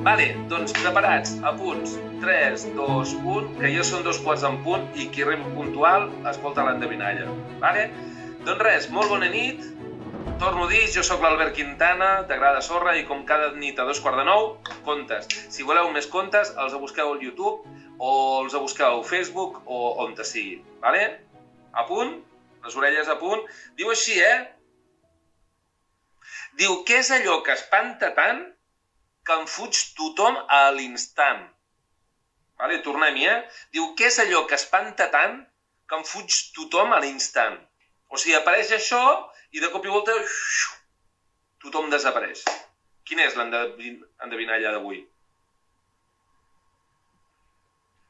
Vale, doncs preparats, a punts. 3, 2, 1, que ja són 2 quarts en punt i qui arriba puntual escolta l'endevinalla. Vale? Doncs res, molt bona nit. Torno a dir, jo sóc l'Albert Quintana, d'Agrada Sorra, i com cada nit a 8:45, contes. Si voleu més contes, els busqueu al YouTube o els busqueu al Facebook o on te sigui. Vale? A punt? Les orelles a punt? Diu així, Diu, què és allò que espanta tant que en fuig tothom a l'instant? Vale, tornem-hi, Diu, què és allò que espanta tant que en fuig tothom a l'instant? O sigui, apareix això i de cop i volta tothom desapareix. Quina és l'endevinalla d'avui?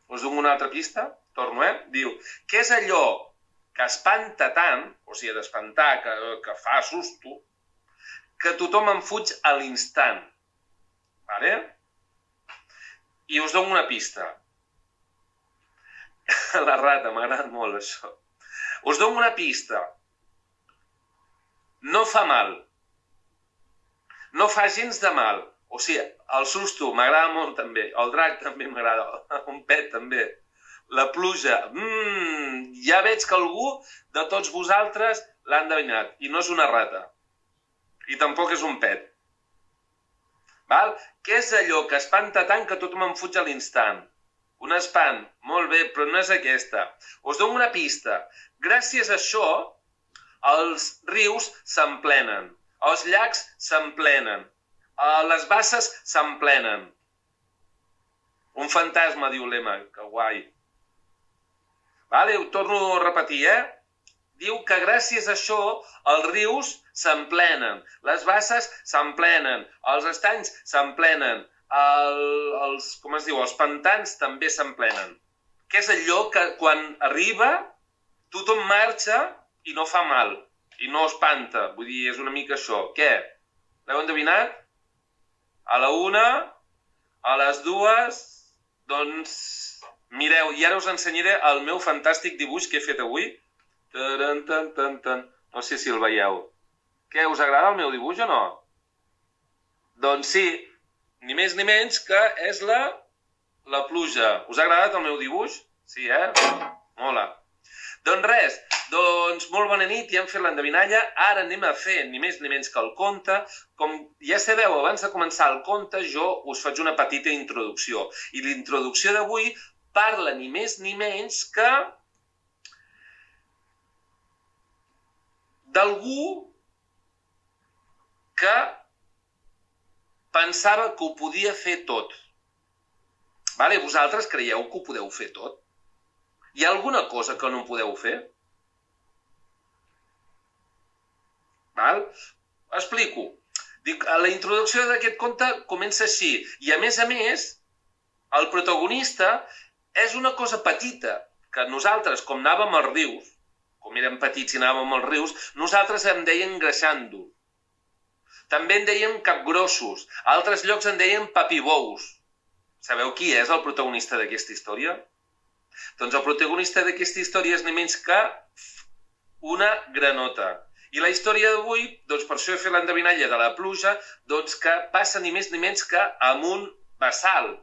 Us dono una altra pista? Torno, Diu, què és allò que espanta tant, o sigui, d'espantar, que fa susto, que tothom en fuig a l'instant? Vale? I us dono una pista. La rata, m'ha agradat molt això. Us dono una pista. No fa mal. No fa gens de mal. O sigui, el susto m'agrada molt també. El drac també m'agrada. Un pet també. La pluja. Ja veig que algú de tots vosaltres l'ha endevinat. I no és una rata. I tampoc és un pet. Val? Què és allò que espanta tant que tothom en fuig a l'instant? Un espant. Molt bé, però no és aquesta. Us dono una pista. Gràcies a això, els rius s'emplenen, els llacs s'emplenen, les basses s'emplenen. Un fantasma, diu l'Emma. Que guai. Vale, ho torno a repetir, Diu que gràcies a això els rius s'emplenen, les basses s'emplenen, els estanys s'emplenen, els pantans també s'emplenen. Què és allò que quan arriba tothom marxa i no fa mal, i no espanta? Vull dir, és una mica això. Què? L'heu endevinat? A la 1, a les 2, doncs mireu, i ara us ensenyaré el meu fantàstic dibuix que he fet avui. No sé si el veieu. Què, us agrada el meu dibuix o no? Doncs sí, ni més ni menys que és la pluja. Us ha agradat el meu dibuix? Sí, Mola. Doncs res, molt bona nit, ja hem fet l'endevinalla. Ara anem a fer ni més ni menys que el conte. Com ja sabeu, abans de començar el conte, jo us faig una petita introducció. I la introducció d'avui parla ni més ni menys que d'algú que pensava que ho podia fer tot. Vale? Vosaltres creieu que ho podeu fer tot? Hi ha alguna cosa que no podeu fer? Val? Explico. Dic, la introducció d'aquest conte comença així. I a més, el protagonista és una cosa petita, que nosaltres, com anàvem als rius, com érem petits i anàvem als rius, nosaltres en deien greixàndol. També en deien capgrossos. A altres llocs en deien papibous. Sabeu qui és el protagonista d'aquesta història? Doncs el protagonista d'aquesta història és ni menys que una granota. I la història d'avui, doncs per això he fet l'endevinalla de la pluja, doncs que passa ni més ni menys que amb un bassal.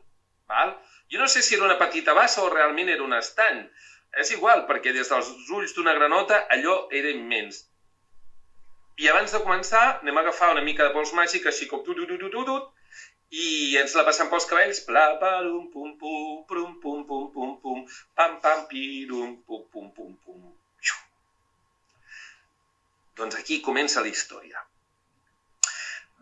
Val? Jo no sé si era una petita bassa o realment era un estany. És igual, perquè des dels ulls d'una granota allò era immens. I abans de començar anem a agafar una mica de pols màgic, així com i ens la passem pels cabells. Pla-parum, pum-pum, prum-pum, pum-pum-pum, pam-pam-pirum, pum-pum-pum-pum. Doncs aquí comença la història.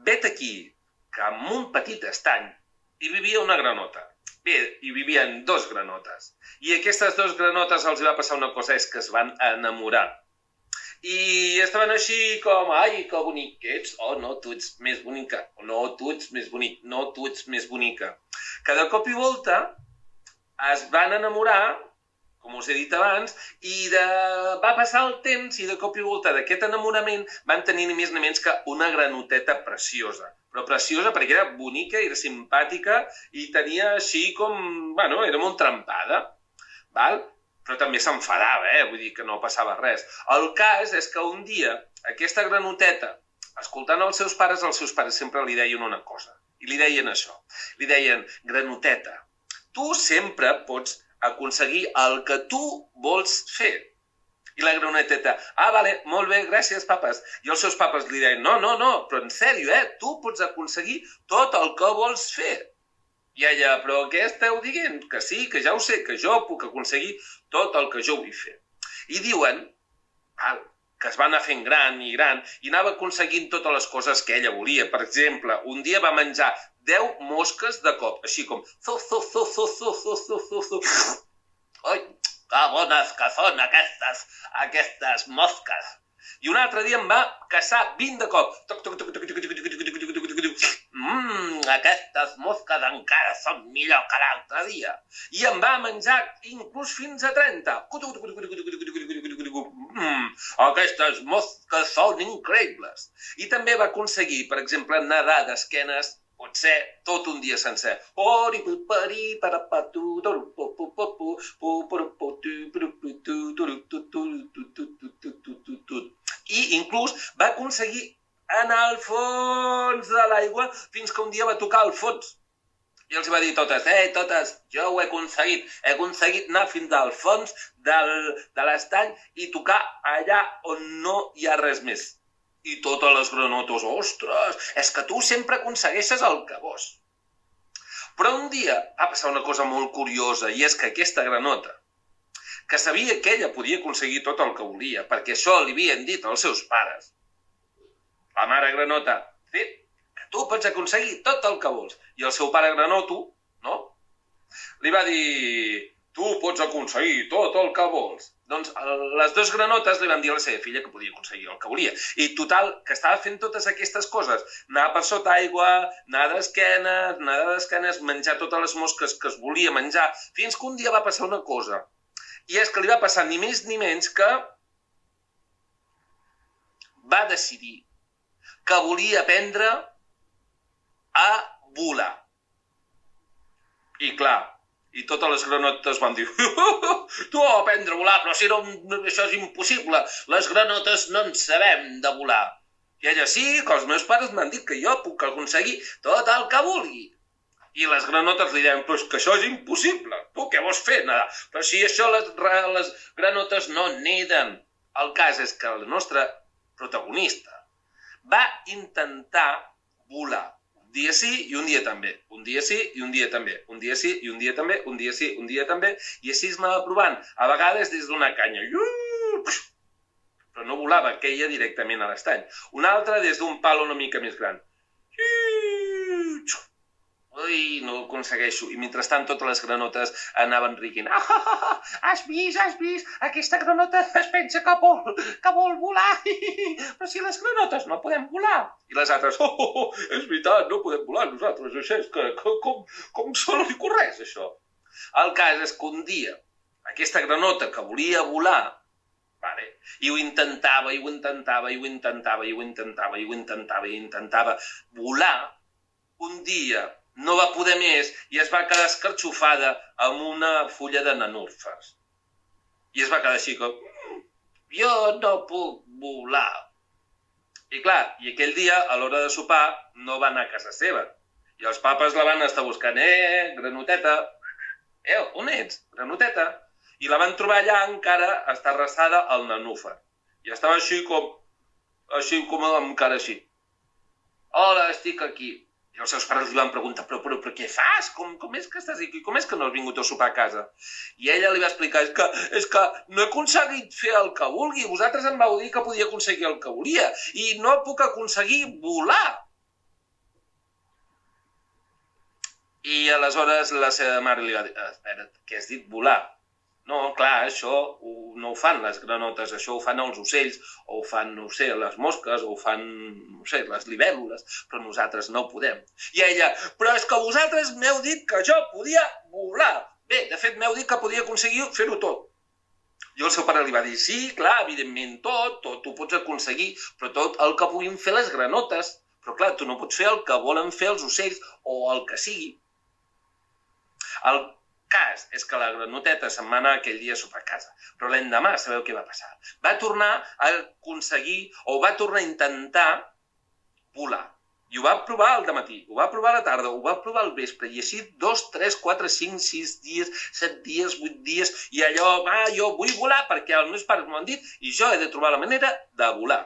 Vet aquí que en un petit estany hi vivia una granota. Bé, hi vivien 2 granotes. I a aquestes 2 granotes els va passar una cosa, és que es van enamorar. I estaven així com, ai, que bonic que ets, oh, no, tu ets més bonica, no, tu ets més bonic, no, tu ets més bonica. Que de cop i volta es van enamorar, com us he dit abans, i va passar el temps i de cop i volta d'aquest enamorament van tenir ni més ni menys que una granoteta preciosa. Però preciosa perquè era bonica, era simpàtica i tenia així com, bueno, era molt trempada, val? Però també s'enfadava, vull dir que no passava res. El cas és que un dia aquesta granoteta, escoltant els seus pares sempre li deien una cosa. I li deien això. Li deien, granoteta, tu sempre pots aconseguir el que tu vols fer. I la granoteta, vale, molt bé, gràcies, papes. I els seus papes li deien, no, però en sèrio, tu pots aconseguir tot el que vols fer. I ella, però què esteu dient? Que sí, que ja ho sé, que jo puc aconseguir tot el que jo vull fer. I diuen que es va anar fent gran i anava aconseguint totes les coses que ella volia. Per exemple, un dia va menjar 10 mosques de cop, així com... Ai, que bones que són aquestes mosques. I un altre dia em va caçar 20 de cop. Aquestes mosques encara són millor que l'altre dia. I em va menjar inclús fins a 30. Aquestes mosques són increïbles. I també va aconseguir, per exemple, nedar d'esquenes potser tot un dia sencer. I inclús va aconseguir anar al fons de l'aigua fins que un dia va tocar al fons. I els va dir totes, jo ho he aconseguit anar fins al fons de l'estany i tocar allà on no hi ha res més. I totes les granotes, ostres, és que tu sempre aconsegueixes el que vols. Però un dia va passar una cosa molt curiosa, i és que aquesta granota, que sabia que ella podia aconseguir tot el que volia, perquè això li havien dit els seus pares, la mare granota, que tu pots aconseguir tot el que vols. I el seu pare granoto, no? Li va dir, tu pots aconseguir tot el que vols. Doncs les dues granotes li van dir a la seva filla que podia aconseguir el que volia. I total, que estava fent totes aquestes coses. Anar per sota aigua, anar d'esquenes, menjar totes les mosques que es volia menjar, fins que un dia va passar una cosa. I és que li va passar ni més ni menys que va decidir que volia aprendre a volar. I clar, i totes les granotes van dir, tu aprendre a volar, però si no, això és impossible, les granotes no en sabem de volar. I ella, sí, que els meus pares m'han dit que jo puc aconseguir tot el que vulgui. I les granotes li deien, però és que això és impossible, tu què vols fer, nada? Però si això les granotes no neden. El cas és que la nostra protagonista va intentar volar. Un dia sí i un dia també. Un dia sí i un dia també. Un dia sí i un dia també. Un dia sí, un dia també. I així es anava provant. A vegades des d'una canya. Però no volava, queia directament a l'estany. Un altre des d'un pal una mica més gran. Ui, no ho aconsegueixo. I mentrestant totes les granotes anaven riguint. Has vist? Aquesta granota es pensa que vol volar. Però si les granotes no podem volar. I les altres, és veritat, no podem volar nosaltres. Això és que, com se li correix, això? El cas és que un dia, aquesta granota que volia volar, i ho intentava volar, un dia no va poder més i es va quedar escarxofada amb una fulla de nenúfars. I es va quedar així com, jo no puc volar. I clar, i aquell dia, a l'hora de sopar, no va anar a casa seva. I els papes la van estar buscant, granoteta, on ets, granoteta? I la van trobar allà encara estarrassada al nenúfar. I estava així com amb cara així. Hola, estic aquí. I els seus pares li van preguntar, però què fas? Com és que estàs aquí? Com és que no has vingut a sopar a casa? I ella li va explicar, és que no he aconseguit fer el que vulgui. Vosaltres em vau dir que podia aconseguir el que volia. I no puc aconseguir volar. I aleshores la seva mare li va dir, espera, què has dit volar? No, clar, això no ho fan les granotes, això ho fan els ocells, o ho fan, no sé, les mosques, o ho fan, no sé, les libèl·lules, però nosaltres no ho podem. I ella, però és que vosaltres m'heu dit que jo podia volar. Bé, de fet, m'heu dit que podia aconseguir fer-ho tot. I el seu pare li va dir, sí, clar, evidentment, tot ho pots aconseguir, però tot el que puguin fer les granotes. Però clar, tu no pots fer el que volen fer els ocells, o el que sigui. El cas és que la granoteta se'n va anar aquell dia a sopar a casa, però l'endemà sabeu què va passar? Va tornar a aconseguir, o va tornar a intentar volar. I ho va provar al dematí, ho va provar a la tarda, ho va provar al vespre, i així 2, 3, 4, 5, 6 dies, 7 dies, 8 dies, i allò, jo vull volar perquè els meus pares m'ho han dit i jo he de trobar la manera de volar.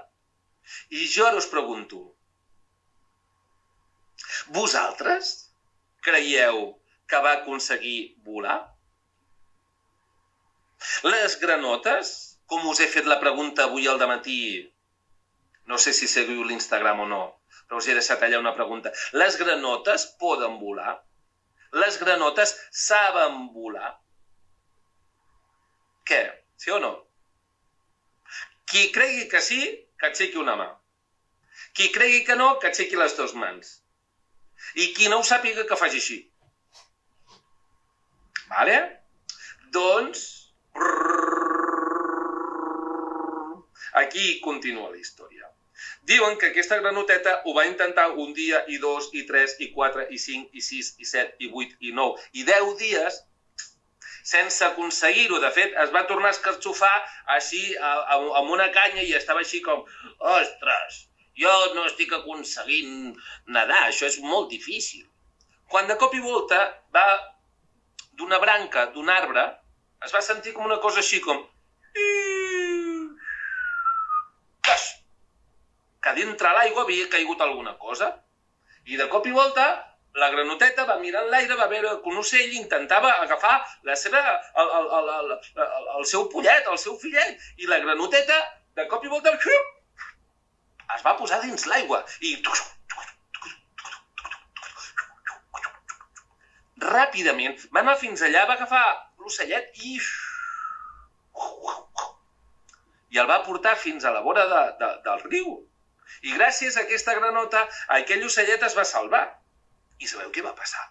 I jo ara us pregunto, vosaltres creieu que va aconseguir volar? Les granotes, com us he fet la pregunta avui al dematí, no sé si seguiu l'Instagram o no, però us he deixat allà una pregunta. Les granotes poden volar? Les granotes saben volar? Què? Sí o no? Qui cregui que sí, que aixequi una mà. Qui cregui que no, que aixequi les dues mans. I qui no ho sàpiga, que faci així. Vale? Doncs, aquí continua la història. Diuen que aquesta granoteta ho va intentar un dia, i 2, i 3, i 4, i 5, i 6, i 7, i 8, i 9, i 10 dies sense aconseguir-ho. De fet, es va tornar a escarxofar així amb una canya i estava així com, ostres, jo no estic aconseguint nedar, això és molt difícil. Quan de cop i volta va d'una branca d'un arbre, es va sentir com una cosa així com que dintre l'aigua havia caigut alguna cosa. I de cop i volta la granoteta va mirar en l'aire, va veure que un ocell intentava agafar el seu pollet, el seu fillet, i la granoteta de cop i volta es va posar dins l'aigua i ràpidament va anar fins allà, va agafar l'ocellet i el va portar fins a la vora del riu. I gràcies a aquesta granota, aquell ocellet es va salvar. I sabeu què va passar?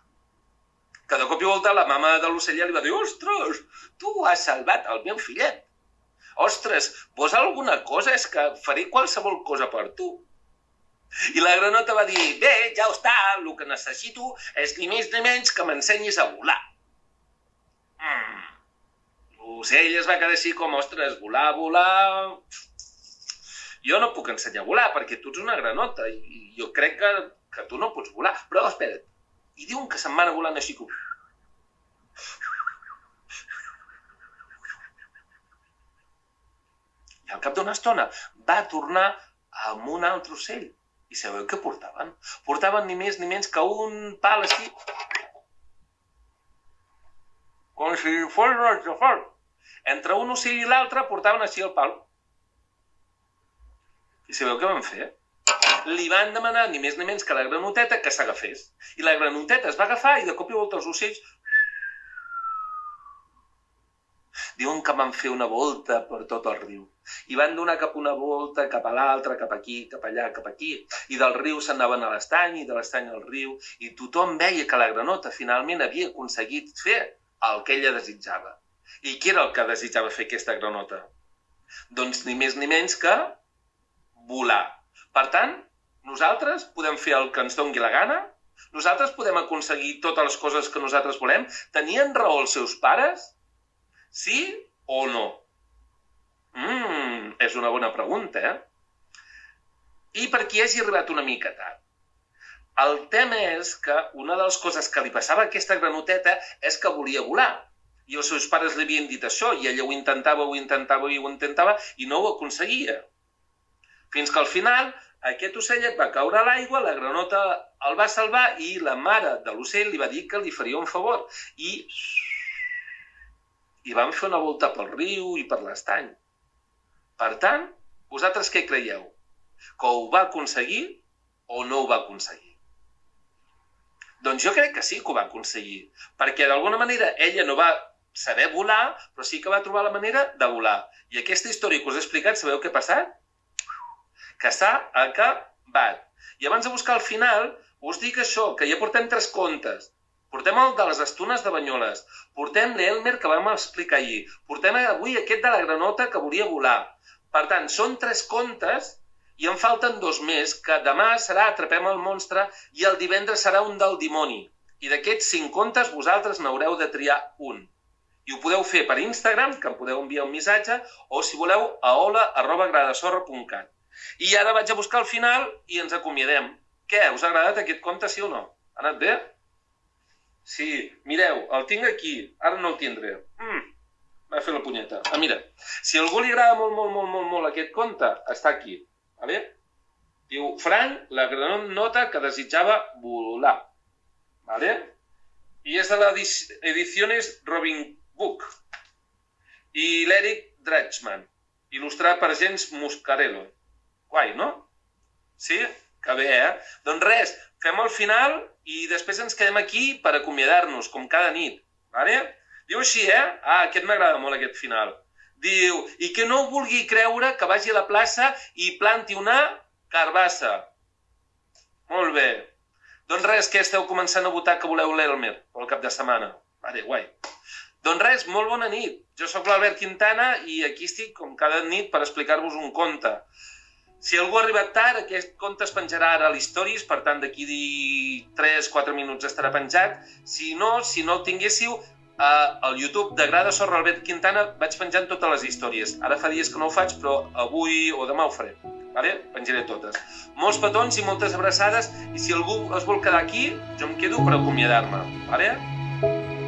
Que de cop i volta la mama de l'ocellet li va dir, ostres, tu has salvat el meu fillet. Ostres, vols alguna cosa? És que faré qualsevol cosa per tu. I la granota va dir, bé, ja està, el que necessito és ni més ni menys que m'ensenyis a volar. L'ocell es va quedar així com, ostres, volar, volar... Jo no puc ensenyar a volar perquè tu ets una granota i jo crec que tu no pots volar. Però espera't, i diuen que se'n van anar volant així com... I al cap d'una estona va tornar amb un altre ocell. I sabeu què portaven? Portaven ni més ni menys que un pal així. Com si fos un altre. Entre un ocell i l'altre portaven així el pal. I sabeu què van fer? Li van demanar ni més ni menys que la granoteta que s'agafés. I la granoteta es va agafar i de cop i volta els ocells... Diuen que van fer una volta per tot el riu. I van donar cap una volta, cap a l'altra, cap aquí, cap allà, cap aquí. I del riu s'anaven a l'estany i de l'estany al riu. I tothom veia que la granota finalment havia aconseguit fer el que ella desitjava. I què era el que desitjava fer aquesta granota? Doncs ni més ni menys que... volar. Per tant, nosaltres podem fer el que ens doni la gana, nosaltres podem aconseguir totes les coses que nosaltres volem. Tenien raó els seus pares? Sí o no? És una bona pregunta, I per qui hagi arribat una mica tard? El tema és que una de les coses que li passava a aquesta granoteta és que volia volar. I els seus pares li havien dit això, i ella ho intentava i no ho aconseguia. Fins que al final aquest ocellet va caure a l'aigua, la granota el va salvar i la mare de l'ocell li va dir que li faria un favor. I van fer una volta pel riu i per l'estany. Per tant, vosaltres què creieu? Que ho va aconseguir o no ho va aconseguir? Doncs jo crec que sí que ho va aconseguir, perquè d'alguna manera ella no va saber volar, però sí que va trobar la manera de volar. I aquesta història que us he explicat, sabeu què ha passat? Que s'ha acabat. I abans de buscar el final, us dic això, que ja portem 3 contes. Portem el de les estones de Banyoles, portem l'Elmer que vam explicar ahir, portem avui aquest de la granota que volia volar. Per tant, són 3 contes i en falten 2 més, que demà serà Atrapem el monstre i el divendres serà un del dimoni. I d'aquests 5 contes vosaltres n'haureu de triar un. I ho podeu fer per Instagram, que em podeu enviar un missatge, o si voleu a hola@gradasorra.cat. I ara vaig a buscar el final i ens acomiadem. Què? Us ha agradat aquest conte, sí o no? Ha anat bé? Sí, mireu, el tinc aquí. Ara no el tindré. M'ha fet la punyeta. Mira, si a algú li agrada molt aquest conte, està aquí. Vale? Diu, Frank, la granota que desitjava volar. Vale? I és de les edicions Robin Book. I l'Eric Dretschmann, il·lustrat per James Muscarello. Guai, no? Sí? Que bé, Doncs res, fem el final i després ens quedem aquí per acomiadar-nos, com cada nit. Vale? Diu així, aquest m'agrada molt, aquest final. Diu, i que no vulgui creure que vagi a la plaça i planti una carbassa. Molt bé. Doncs res, que esteu començant a votar que voleu l'Elmer pel cap de setmana. Vale, guai. Doncs res, molt bona nit. Jo sóc l'Albert Quintana i aquí estic com cada nit per explicar-vos un conte. Si algú ha arribat tard, aquest conte es penjarà ara a l'Stories, per tant d'aquí 3-4 minuts estarà penjat. Si no el tinguéssiu, al YouTube d'Agrada Sorra Albert Quintana vaig penjant totes les històries. Ara fa dies que no ho faig, però avui o demà ho faré. Vale? Penjaré totes. Molts petons i moltes abraçades, i si algú es vol quedar aquí, jo em quedo per acomiadar-me. Vale?